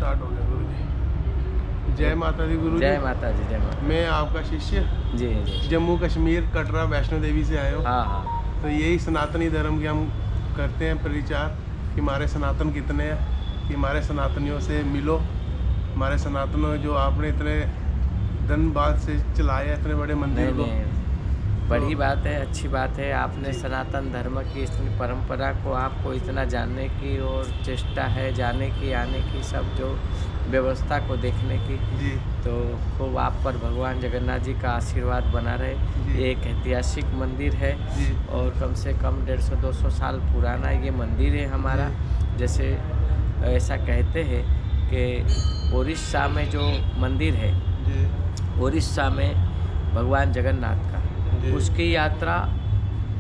Start हो गया गुरु जी। जय माता दी गुरु जी। जय माता जी, जय माता। मैं आपका शिष्य जी जी। जम्मू कश्मीर कटरा वैष्णो देवी से आए हो। हाँ हाँ। तो यही सनातनी धर्म की हम करते हैं प्रचार कि हमारे सनातन कितने हैं, कि हमारे सनातनियों से मिलो। हमारे सनातनों जो आपने इतने दिन बाद से चलाया इतने बड़े मंदिर को। नहीं, बड़ी तो बात है, अच्छी बात है। आपने जी सनातन धर्म की इतनी परंपरा को आपको इतना जानने की और चेष्टा है, जाने की, आने की, सब जो व्यवस्था को देखने की। जी तो खूब आप पर भगवान जगन्नाथ जी का आशीर्वाद बना रहे। जी ये एक ऐतिहासिक मंदिर है जी और कम से कम 150-200 साल पुराना ये मंदिर है हमारा। जैसे ऐसा कहते हैं कि उड़ीसा में जो मंदिर है, जी उड़ीसा में भगवान जगन्नाथ का, जी उसकी यात्रा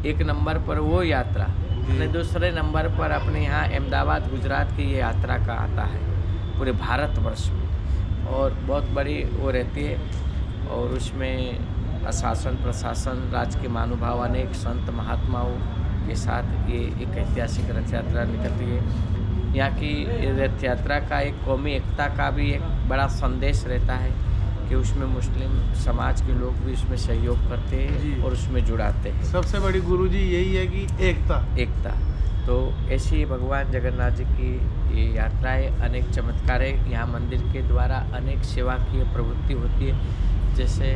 एक नंबर पर वो यात्रा, जी दूसरे नंबर पर अपने यहाँ अहमदाबाद गुजरात की ये यात्रा का आता है पूरे भारतवर्ष में। और बहुत बड़ी वो रहती है और उसमें शासन प्रशासन राज्य के महानुभाव अनेक संत महात्माओं के साथ ये एक ऐतिहासिक रथ यात्रा निकलती है। यहाँ की रथ यात्रा का एक कौमी एकता का भी एक बड़ा संदेश रहता है कि उसमें मुस्लिम समाज के लोग भी उसमें सहयोग करते जी। हैं और उसमें जुड़ाते हैं। सबसे बड़ी गुरु जी यही है कि एकता। तो ऐसी ही भगवान जगन्नाथ जी की ये यात्राएँ अनेक चमत्कार है। यहाँ मंदिर के द्वारा अनेक सेवा की प्रवृत्ति होती है। जैसे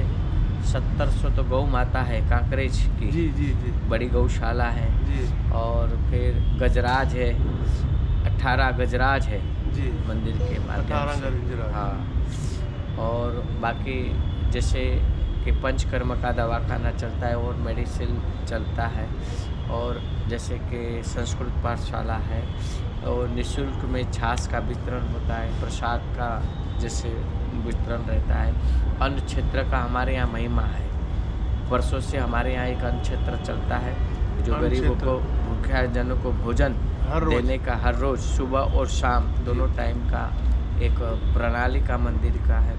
1700 तो गौ माता है कांकरेज की, जी जी जी बड़ी गौशाला है। जी और फिर गजराज है, 18 गजराज है जी मंदिर के माध्यम 18 से। गजराज। हाँ, और बाकी जैसे कि पंचकर्म का दवाखाना चलता है और मेडिसिन चलता है। और जैसे कि संस्कृत पाठशाला है और निःशुल्क में छाछ का वितरण होता है, प्रसाद का जैसे वितरण रहता है। अन्न क्षेत्र का हमारे यहाँ महिमा है। वर्षों से हमारे यहाँ एक अन्न क्षेत्र चलता है जो अन्न गरीबों क्षेत्र। को, भूखे को भोजन हर रोज। देने का, हर रोज़ सुबह और शाम दोनों टाइम का एक प्रणाली का मंदिर का है।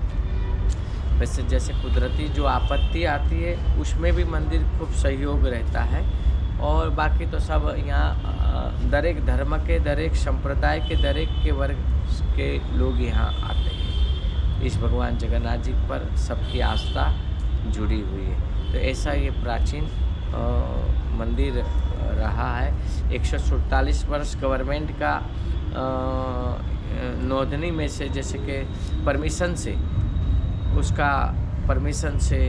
वैसे जैसे कुदरती जो आपत्ति आती है उसमें भी मंदिर खूब सहयोग रहता है। और बाकी तो सब यहाँ दरेक धर्म के, दरेक संप्रदाय के, दरेक के वर्ग के लोग यहाँ आते हैं। इस भगवान जगन्नाथ जी पर सबकी आस्था जुड़ी हुई है। तो ऐसा ये प्राचीन मंदिर रहा है। 147 वर्ष गवर्नमेंट का नोंदनी में से, जैसे कि परमिशन से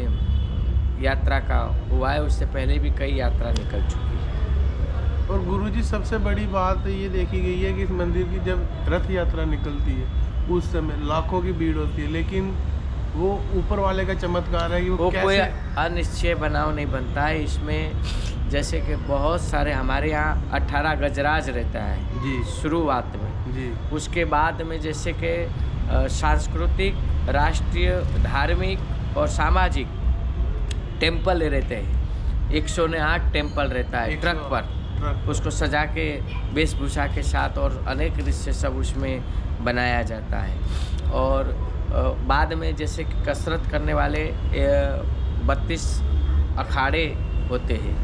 यात्रा का हुआ है। उससे पहले भी कई यात्रा निकल चुकी है। और गुरुजी सबसे बड़ी बात ये देखी गई है कि इस मंदिर की जब रथ यात्रा निकलती है उस समय लाखों की भीड़ होती है, लेकिन वो ऊपर वाले का चमत्कार है कि वो कोई कैसे अनिश्चय बनाव नहीं बनता है इसमें। जैसे कि बहुत सारे हमारे यहाँ 18 गजराज रहता है जी शुरुआत में। जी उसके बाद में जैसे कि सांस्कृतिक, राष्ट्रीय, धार्मिक और सामाजिक टेम्पल रहते हैं। 108 टेम्पल रहता है ट्रक पर, उसको सजा के वेशभूषा के साथ और अनेक दृश्य सब उसमें बनाया जाता है। और बाद में जैसे कि कसरत करने वाले 32 अखाड़े होते हैं,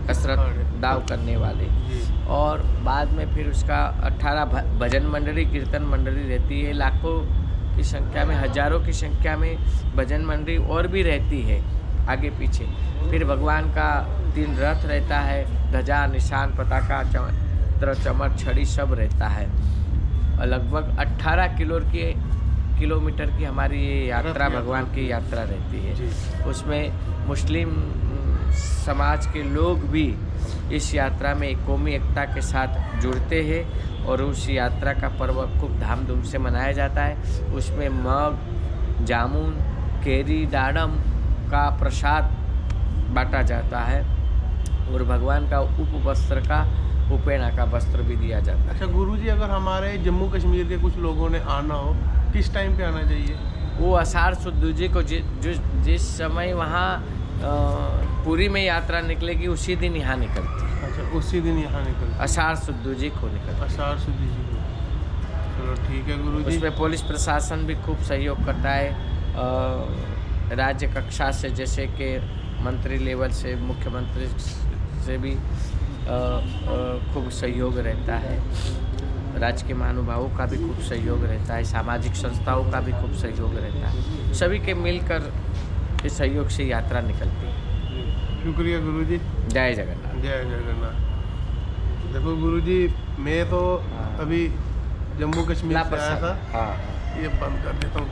कसरत दाव करने वाले। और बाद में फिर उसका 18 भजन मंडली, कीर्तन मंडली रहती है। लाखों की संख्या में, हजारों की संख्या में भजन मंडली और भी रहती है आगे पीछे। फिर भगवान का 3 रथ रहता है, ध्वजा, निशान, पताका, चमर, छड़ी सब रहता है। लगभग 18 किलोमीटर की हमारी ये यात्रा, भगवान की यात्रा रहती है। उसमें मुस्लिम समाज के लोग भी इस यात्रा में कौमी एकता के साथ जुड़ते हैं और उस यात्रा का पर्व खूब धामधूम से मनाया जाता है। उसमें मग, जामुन, केरी, दाडम का प्रसाद बांटा जाता है और भगवान का उपवस्त्र का, उपेना का वस्त्र भी दिया जाता है। अच्छा गुरुजी, अगर हमारे जम्मू कश्मीर के कुछ लोगों ने आना हो, किस टाइम पे आना चाहिए? वो आषाढ़ सुद दूजे को जिस समय वहाँ पुरी में यात्रा निकलेगी उसी दिन यहाँ निकलती है। अच्छा, उसी दिन यहाँ निकलती, आषाढ़ सुद दूजे को निकलती है। आषाढ़ सुद जी को। चलो ठीक है गुरुजी। उसमें पुलिस प्रशासन भी खूब सहयोग करता है। राज्य कक्षा से, जैसे कि मंत्री लेवल से, मुख्यमंत्री से भी खूब सहयोग रहता है। राजकीय महानुभावों का भी खूब सहयोग रहता है, सामाजिक संस्थाओं का भी खूब सहयोग रहता है। सभी के मिलकर के सहयोग से यात्रा निकलती है। शुक्रिया गुरुजी। जय जगन्नाथ। जय जगन्नाथ। देखो गुरुजी, मैं तो अभी जम्मू कश्मीर से आया था। हाँ। ये बंद कर देता हूँ।